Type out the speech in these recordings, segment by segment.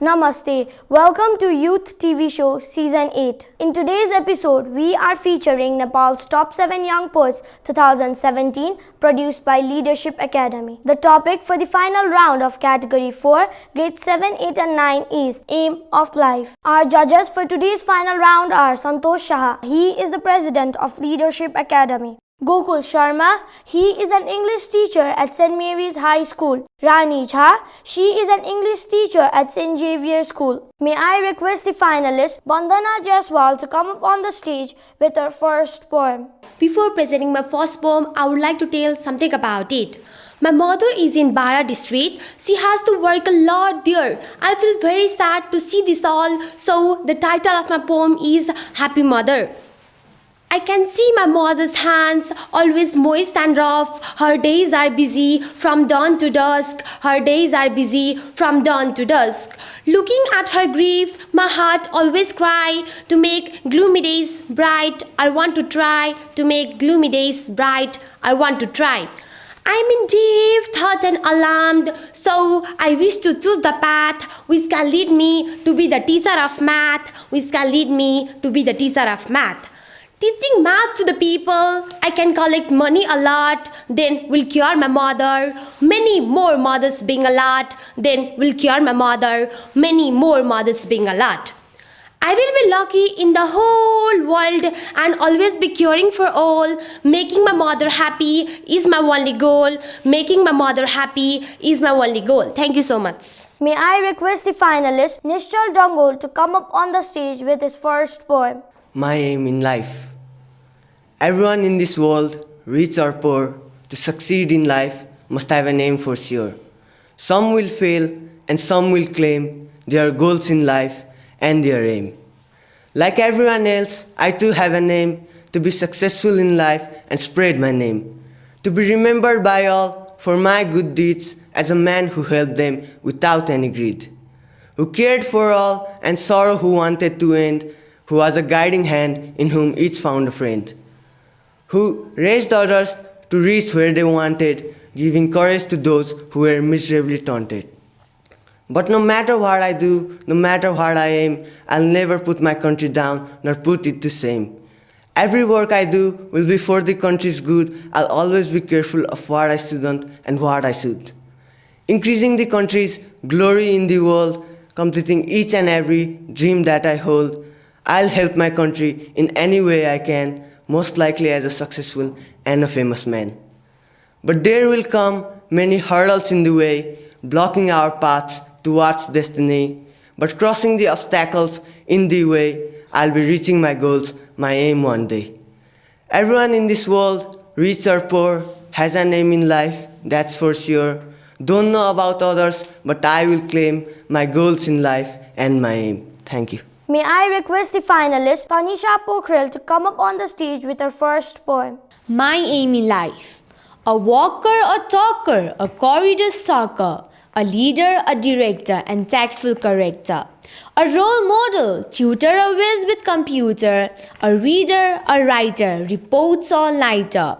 Namaste. Welcome to Youth TV Show Season 8. In today's episode, we are featuring Nepal's Top 7 Young Poets 2017 produced by Leadership Academy. The topic for the final round of Category 4, Grades 7, 8 and 9 is Aim of Life. Our judges for today's final round are SANTOSH SHAH. He is the President of Leadership Academy. GOKUL Sharma, he is an English teacher at St. Mary's High School. RANI, she is an English teacher at St. Xavier School. May I request the finalist Bandana Jaiswal to come up on the stage with her first poem. Before presenting my first poem, I would like to tell something about it. My mother is in Bara district. She has to work a lot there. I feel very sad to see this all. So the title of my poem is Happy Mother. I can see my mother's hands, always moist and rough. Her days are busy from dawn to dusk. Her days are busy from dawn to dusk. Looking at her grief, my heart always cry. To make gloomy days bright, I want to try. To make gloomy days bright, I want to try. I am in deep thought and alarmed, so I wish to choose the path which can lead me to be the teacher of math. Which can lead me to be the teacher of math. Teaching math to the people, I can collect money a lot, then will cure my mother. Many more mothers being a lot, then will cure my mother. Many more mothers being a lot. I will be lucky in the whole world and always be curing for all. Making my mother happy is my only goal. Making my mother happy is my only goal. Thank you so much. May I request the finalist Nischal Dangol to come up on the stage with his first poem. My aim in life. Everyone in this world, rich or poor, to succeed in life must have an aim for sure. Some will fail and some will claim their goals in life and their aim. Like everyone else, I too have an aim to be successful in life and spread my name. To be remembered by all for my good deeds as a man who helped them without any greed. Who cared for all and sorrow who wanted to end. Who was a guiding hand in whom each found a friend. Who raised others to reach where they wanted, giving courage to those who were miserably taunted. But no matter what I do, no matter what I aim, I'll never put my country down, nor put it to shame. Every work I do will be for the country's good. I'll always be careful of what I shouldn't and what I should. Increasing the country's glory in the world, completing each and every dream that I hold. I'll help my country in any way I can, most likely as a successful and a famous man. But there will come many hurdles in the way, blocking our paths towards destiny. But crossing the obstacles in the way, I'll be reaching my goals, my aim one day. Everyone in this world, rich or poor, has an aim in life, that's for sure. Don't know about others, but I will claim my goals in life and my aim. Thank you. May I request the finalist Tanisha Pokharel to come up on the stage with her first poem. My aim in life. A walker, a talker, a corridor stalker, a leader, a director, and tactful corrector. A role model, tutor a whiz with computer, a reader, a writer, reports all-nighter.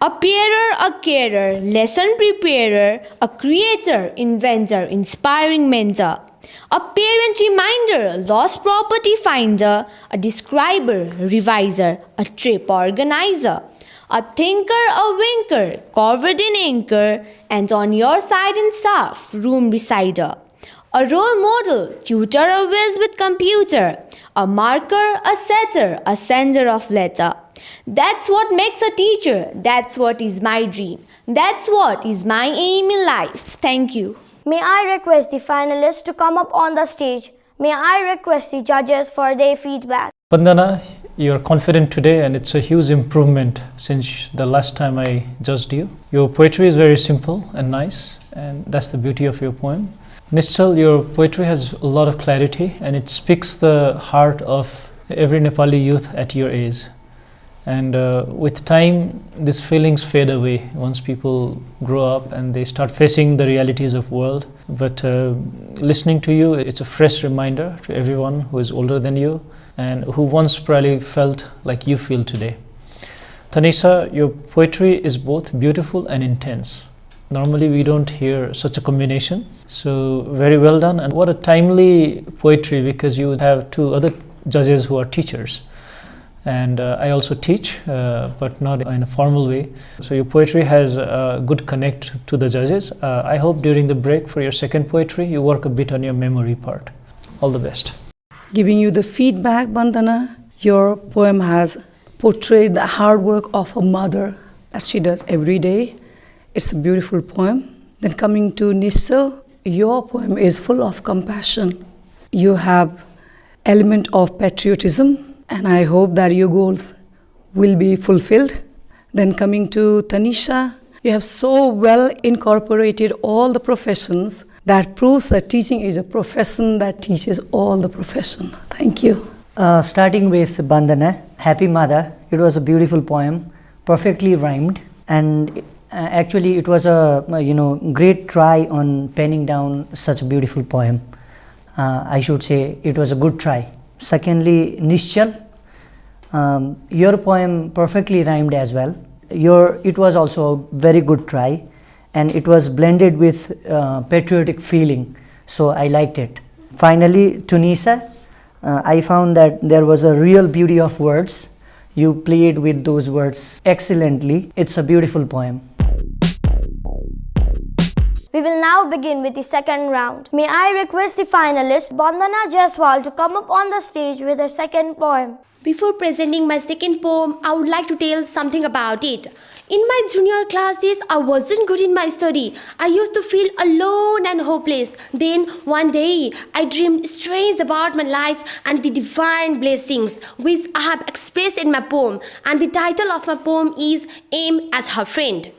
A pairer, a carer, lesson preparer, a creator, inventor, inspiring mentor. A parent reminder, lost property finder, a describer, reviser, a trip organizer. A thinker, a winker, covered in anchor, and on your side in staff, room resider. A role model, tutor a whiz with computer, a marker, a setter, a sender of letter. That's what makes a teacher, that's what is my dream, that's what is my aim in life. Thank you. May I request the finalists to come up on the stage. May I request the judges for their feedback. Bandana, you're confident today and it's a huge improvement since the last time I judged you. Your poetry is very simple and nice, and that's the beauty of your poem. Nischal, your poetry has a lot of clarity and it speaks the heart of every Nepali youth at your age. And with time, these feelings fade away once people grow up and they start facing the realities of world. But listening to you, it's a fresh reminder to everyone who is older than you. and who once probably felt like you feel today. Tanisha, your poetry is both beautiful and intense. Normally we don't hear such a combination. So very well done, and what a timely poetry, because you have two other judges who are teachers. And I also teach, but not in a formal way. So your poetry has a good connect to the judges. I hope during the break for your second poetry, you work a bit on your memory part. All the best. Giving you the feedback, Bandana, your poem has portrayed the hard work of a mother that she does every day. It's a beautiful poem. Then coming to Nischal, your poem is full of compassion. You have element of patriotism, and I hope that your goals will be fulfilled. Then coming to Tanisha, you have so well incorporated all the professions that proves that teaching is a profession that teaches all the profession. Thank you. Starting with Bandana, Happy Mother, it was a beautiful poem, perfectly rhymed, and actually it was a great try on penning down such a beautiful poem. I should say it was a good try. Secondly, Nischal, your poem perfectly rhymed as well. It was also a very good try, and it was blended with patriotic feeling, so I liked it. Finally, Tanisha, I found that there was a real beauty of words. You played with those words excellently. It's a beautiful poem. We will now begin with the second round. May I request the finalist Bandana Jaiswal to come up on the stage with her second poem. Before presenting my second poem, I would like to tell something about it. In my junior classes, I wasn't good in my study. I used to feel alone and hopeless. Then one day, I dreamed strange about my life and the divine blessings which I have expressed in my poem. And the title of my poem is Aim as Her Friend.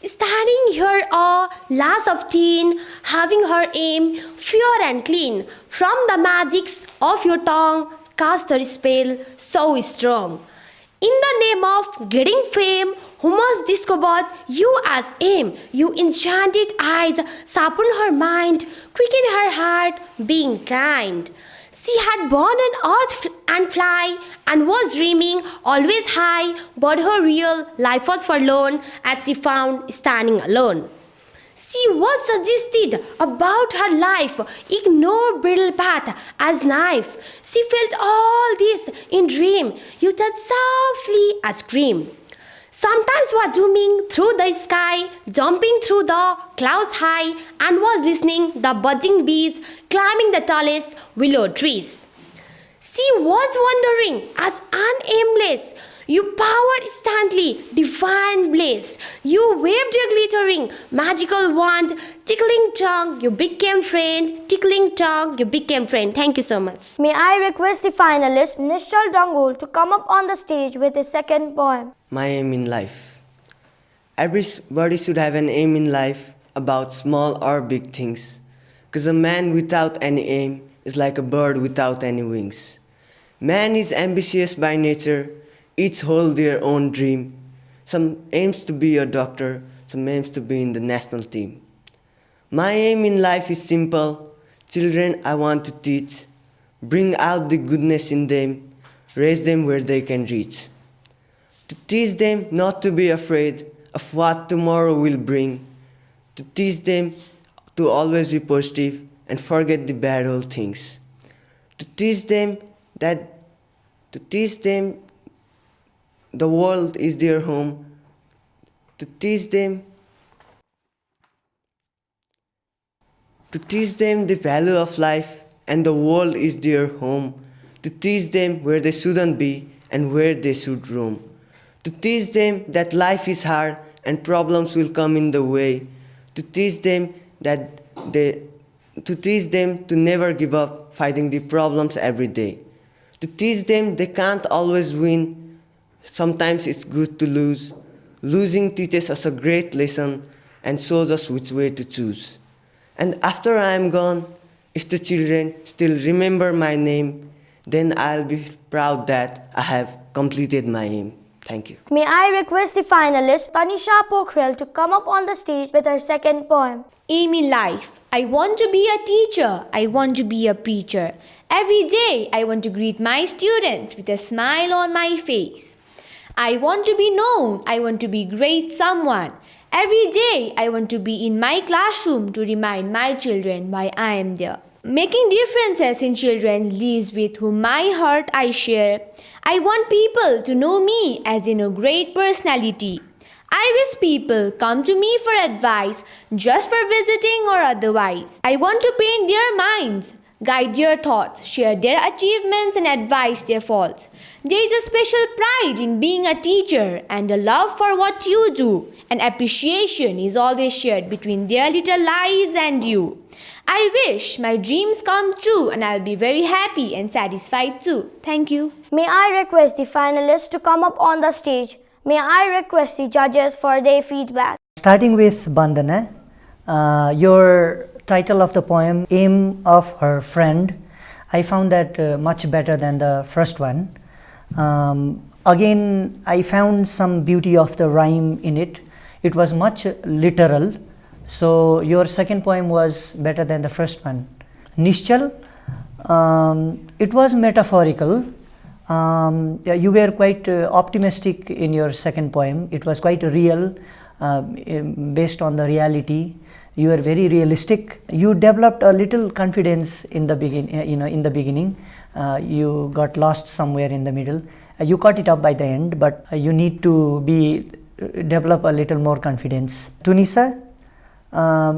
Standing here a lass of teen, having her aim pure and clean, from the magics of your tongue, cast a spell so strong. In the name of getting fame, who must discover you as aim? You enchanted eyes, sharpen her mind, quicken her heart, being kind. She had born on earth and fly, and was dreaming always high, but her real life was forlorn as she found standing alone. She was suggested about her life, ignore brittle path as knife. She felt all this in dream, you touch softly as cream. Sometimes was zooming through the sky, jumping through the clouds high, and was listening the buzzing bees climbing the tallest willow trees. She was wandering as unaimless. You powered instantly, divine bliss. You waved your glittering, magical wand, tickling tongue, you became friend, tickling tongue, you became friend. Thank you so much. May I request the finalist Nischal Dangol to come up on the stage with his second poem. My aim in life. Everybody should have an aim in life, about small or big things. Because a man without any aim is like a bird without any wings. Man is ambitious by nature, each hold their own dream. Some aims to be a doctor, some aims to be in the national team. My aim in life is simple. Children I want to teach, bring out the goodness in them, raise them where they can reach. To teach them not to be afraid of what tomorrow will bring. To teach them to always be positive and forget the bad old things. To teach them the world is their home. To teach them the value of life and the world is their home. To teach them where they shouldn't be and where they should roam. To teach them that life is hard and problems will come in the way. To teach them to never give up fighting the problems every day. To teach them they can't always win. Sometimes it's good to lose. Losing teaches us a great lesson and shows us which way to choose. And after I am gone, if the children still remember my name, then I'll be proud that I have completed my aim. Thank you. May I request the finalist Tanisha Pokharel to come up on the stage with her second poem. Aim in life. I want to be a teacher. I want to be a preacher. Every day I want to greet my students with a smile on my face. I want to be known. I want to be great someone. Every day I want to be in my classroom to remind my children why I am there. Making differences in children's lives with whom my heart I share. I want people to know me as in a great personality. I wish people come to me for advice, just for visiting or otherwise. I want to paint their minds, guide their thoughts, share their achievements and advise their faults. There is a special pride in being a teacher and a love for what you do. And appreciation is always shared between their little lives and you. I wish my dreams come true and I'll be very happy and satisfied too. Thank you. May I request the finalists to come up on the stage. May I request the judges for their feedback. Starting with Bandana, your title of the poem, Aim of Her Friend, I found that much better than the first one. Again, I found some beauty of the rhyme in it. It was much literal. So your second poem was better than the first one. Nischal, it was metaphorical. You were quite optimistic in your second poem. It was quite real, based on the reality. You were very realistic. You developed a little confidence in the beginning. You got lost somewhere in the middle. You caught it up by the end, but you need to develop a little more confidence. Tanisha,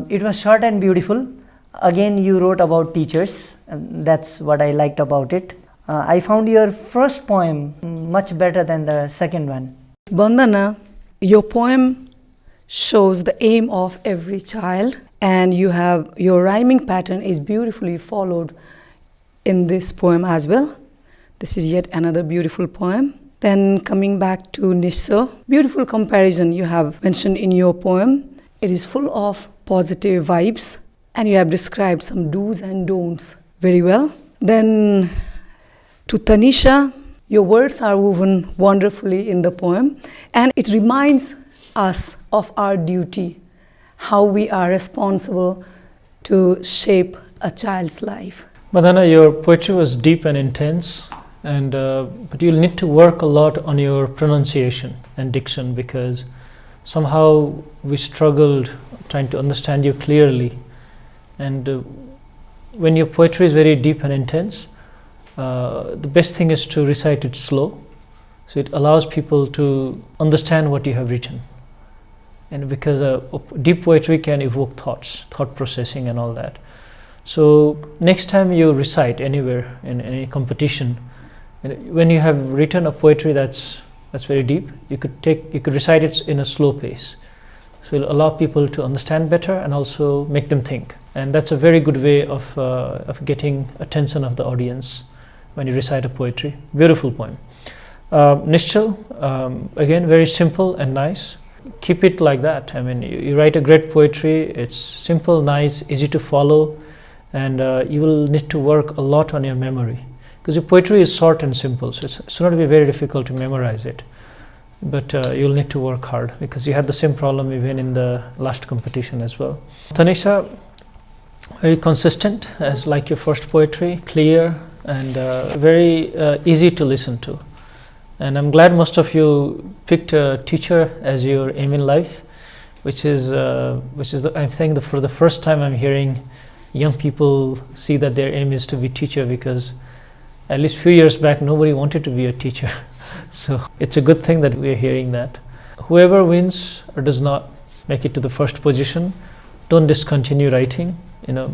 it was short and beautiful. Again, you wrote about teachers. That's what I liked about it. I found your first poem much better than the second one. Bandana, your poem shows the aim of every child, and your rhyming pattern is beautifully followed in this poem as well. This is yet another beautiful poem. Then coming back to Nischal, beautiful comparison you have mentioned in your poem. It is full of positive vibes, and you have described some do's and don'ts very well. Then to Tanisha, your words are woven wonderfully in the poem, and it reminds us of our duty, how we are responsible to shape a child's life. Bandana, your poetry was deep and intense, and but you'll need to work a lot on your pronunciation and diction, because somehow we struggled trying to understand you clearly. And when your poetry is very deep and intense, the best thing is to recite it slow, so it allows people to understand what you have written. And because deep poetry can evoke thought processing and all that. So next time you recite anywhere in any competition, when you have written a poetry that's very deep, you could recite it in a slow pace. So it'll allow people to understand better and also make them think. And that's a very good way of getting attention of the audience when you recite a poetry. Beautiful poem. Nischal, again, very simple and nice. Keep it like that. I mean, you write a great poetry. It's simple, nice, easy to follow, and you will need to work a lot on your memory, because your poetry is short and simple, so it's not be very difficult to memorize it. But you'll need to work hard, because you had the same problem even in the last competition as well. Tanisha, very consistent, as like your first poetry, clear and very easy to listen to. And I'm glad most of you picked a teacher as your aim in life, which is I'm saying for the first time I'm hearing young people see that their aim is to be teacher, because at least few years back nobody wanted to be a teacher. So it's a good thing that we're hearing that. Whoever wins or does not make it to the first position, don't discontinue writing. You know,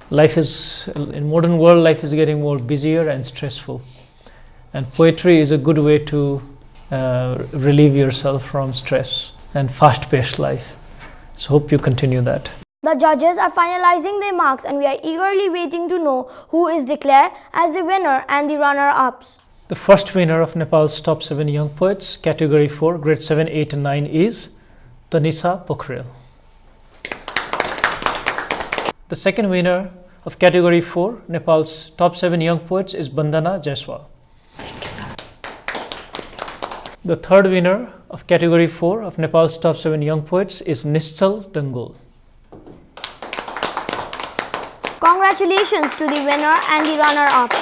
life is, in modern world, life is getting more busier and stressful. And poetry is a good way to relieve yourself from stress and fast-paced life. So hope you continue that. The judges are finalizing their marks, and we are eagerly waiting to know who is declared as the winner and the runner-ups. The first winner of Nepal's Top 7 Young Poets, Category 4, Grade 7, 8 and 9 is Tanisha Pokharel. The second winner of Category 4, Nepal's Top 7 Young Poets is Bandana Jaiswal. Thank you, sir. The third winner of category 4 of Nepal's top 7 young poets is Nischal Dangol. Congratulations to the winner and the runner-up.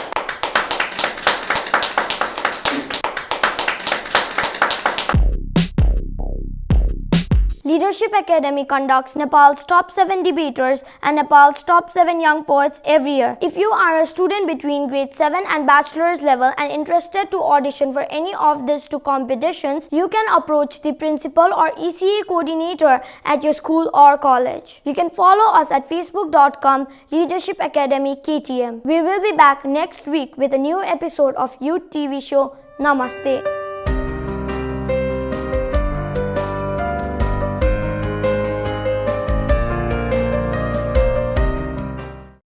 Leadership Academy conducts Nepal's top 7 debaters and Nepal's top 7 young poets every year. If you are a student between grade 7 and bachelor's level and interested to audition for any of these 2 competitions, you can approach the principal or ECA coordinator at your school or college. You can follow us at facebook.com Leadership Academy KTM. We will be back next week with a new episode of Youth TV show. Namaste.